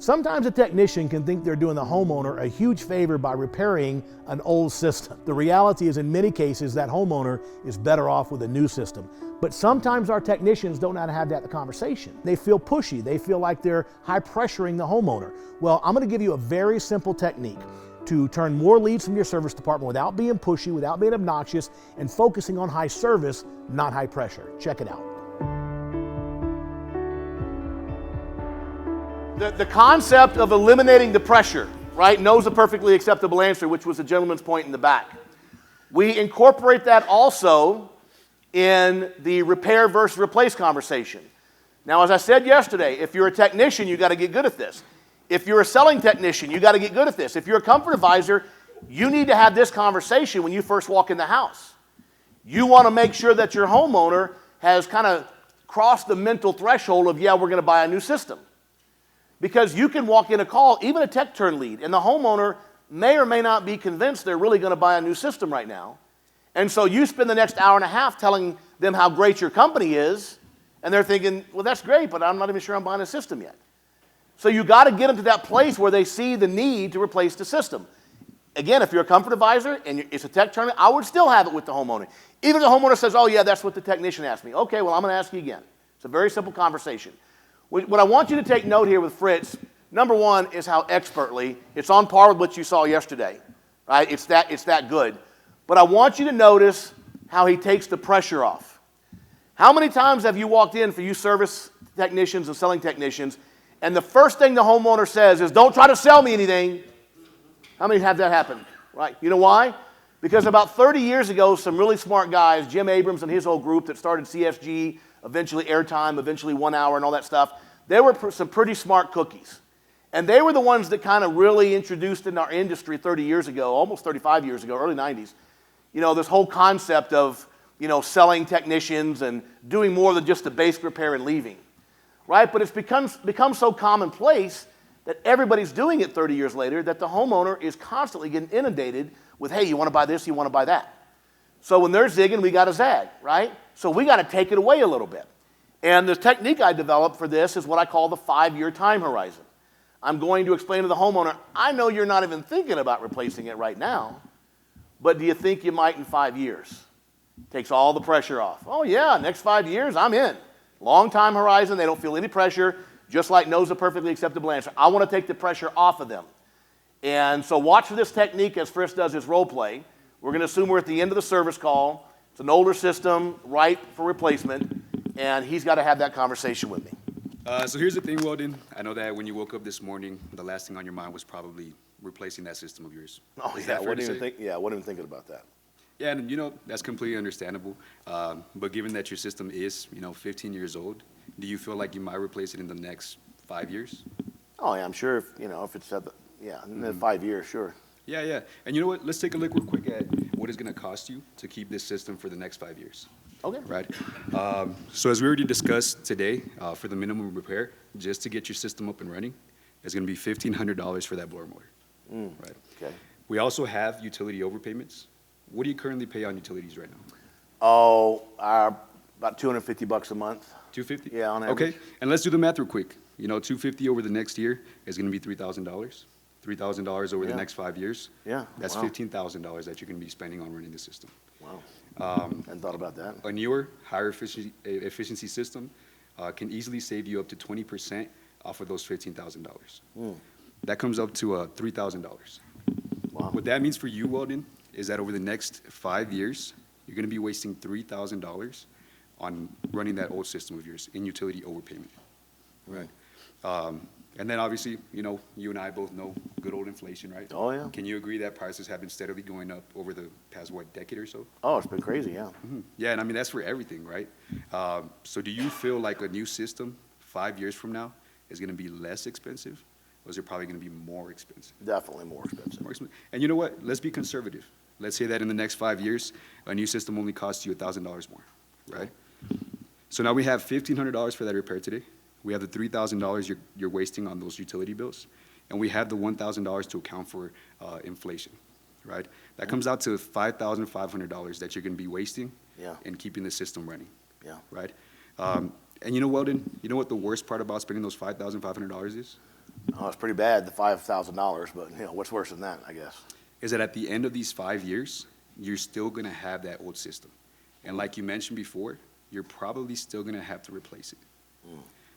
Sometimes a technician can think they're doing the homeowner a huge favor by repairing an old system. The reality is, in many cases, that homeowner is better off with a new system. But sometimes our technicians don't know how to have that conversation. They feel pushy. They feel like they're high pressuring the homeowner. Well, I'm going to give you a very simple technique to turn more leads from your service department without being pushy, without being obnoxious, and focusing on high service, not high pressure. Check it out. The concept of eliminating the pressure, right, knows a perfectly acceptable answer, which was the gentleman's point in the back. We incorporate that also in the repair versus replace conversation. Now, as I said yesterday, if you're a technician, you got to get good at this. If you're a selling technician, you got to get good at this. If you're a comfort advisor, you need to have this conversation when you first walk in the house. You want to make sure that your homeowner has kind of crossed the mental threshold of, yeah, we're going to buy a new system. Because you can walk in a call, even a tech turn lead, and the homeowner may or may not be convinced they're really going to buy a new system right now. And so you spend the next hour and a half telling them how great your company is, and they're thinking, well, that's great, but I'm not even sure I'm buying a system yet. So you got to get them to that place where they see the need to replace the system. Again, if you're a comfort advisor and it's a tech turn, I would still have it with the homeowner. Even if the homeowner says, oh yeah, that's what the technician asked me. Okay, well, I'm going to ask you again. It's a very simple conversation. What I want you to take note here with Fritz, number one, is how expertly, it's on par with what you saw yesterday, right? It's that good. But I want you to notice how he takes the pressure off. How many times have you walked in for you service technicians and selling technicians, and the first thing the homeowner says is, don't try to sell me anything? How many have that happen, right? You know why? Because about 30 years ago, some really smart guys, Jim Abrams and his whole group that started CSG, eventually Airtime, eventually 1 Hour and all that stuff, they were some pretty smart cookies. And they were the ones that kind of really introduced in our industry 30 years ago, almost 35 years ago, early 90s, you know, this whole concept of, you know, selling technicians and doing more than just the basic repair and leaving, right? But it's become so commonplace that everybody's doing it 30 years later that the homeowner is constantly getting inundated with, hey, you want to buy this, you want to buy that. So when they're zigging, we got to zag, right? So we got to take it away a little bit. And the technique I developed for this is what I call the 5-year time horizon. I'm going to explain to the homeowner, I know you're not even thinking about replacing it right now, but do you think you might in 5 years? Takes all the pressure off. Oh yeah, next 5 years, I'm in. Long time horizon, they don't feel any pressure, just like knows a perfectly acceptable answer. I want to take the pressure off of them. And so watch for this technique as Fritz does his role play. We're going to assume we're at the end of the service call. It's an older system, ripe for replacement, and he's got to have that conversation with me. So here's the thing, Weldon. I know that when you woke up this morning, the last thing on your mind was probably replacing that system of yours. Oh, yeah, I wasn't even thinking about that. Yeah, and you know, that's completely understandable. But given that your system is, 15 years old, do you feel like you might replace it in the next 5 years? Oh, yeah, I'm sure if it's at in 5 years, sure. Yeah. And you know what? Let's take a look real quick at what it's going to cost you to keep this system for the next 5 years. Okay. Right? So as we already discussed today, for the minimum repair, just to get your system up and running, it's going to be $1,500 for that blower motor. Right? Okay. We also have utility overpayments. What do you currently pay on utilities right now? Oh, about $250 a month. $250? Yeah, on average. Okay, and let's do the math real quick. $250 over the next year is going to be $3,000. $3,000 over the next 5 years. Yeah. That's wow. $15,000 that you're going to be spending on running the system. Wow. Hadn't thought about that. A newer, higher efficiency system can easily save you up to 20% off of those $15,000. That comes up to $3,000. Wow. What that means for you, Weldon, is that over the next 5 years, you're going to be wasting $3,000 on running that old system of yours in utility overpayment. Right. And then obviously, you and I both know good old inflation, right? Oh, yeah. Can you agree that prices have been steadily going up over the past, decade or so? Oh, it's been crazy, yeah. Mm-hmm. Yeah, and I mean, that's for everything, right? So do you feel like a new system 5 years from now is going to be less expensive, or is it probably going to be more expensive? Definitely more expensive. More expensive. And you know what? Let's be conservative. Let's say that in the next 5 years, a new system only costs you $1,000 more, right? So now we have $1,500 for that repair today. We have the $3,000 you're wasting on those utility bills, and we have the $1,000 to account for inflation, right? That comes out to $5,500 that you're going to be wasting and keeping the system running, right? And Weldon, you know what the worst part about spending those $5,500 is? Oh, it's pretty bad, the $5,000, but you know, what's worse than that, I guess? Is that at the end of these 5 years, you're still gonna have that old system. And like you mentioned before, you're probably still gonna have to replace it.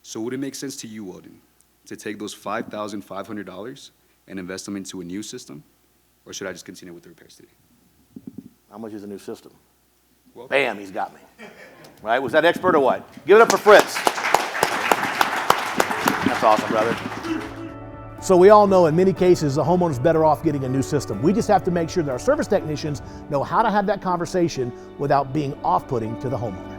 So would it make sense to you, Weldon, to take those $5,500 and invest them into a new system? Or should I just continue with the repairs today? How much is a new system? Well, Bam, he's got me. Right, was that expert or what? Give it up for Fritz. That's awesome, brother. So we all know in many cases the homeowner's better off getting a new system. We just have to make sure that our service technicians know how to have that conversation without being off-putting to the homeowner.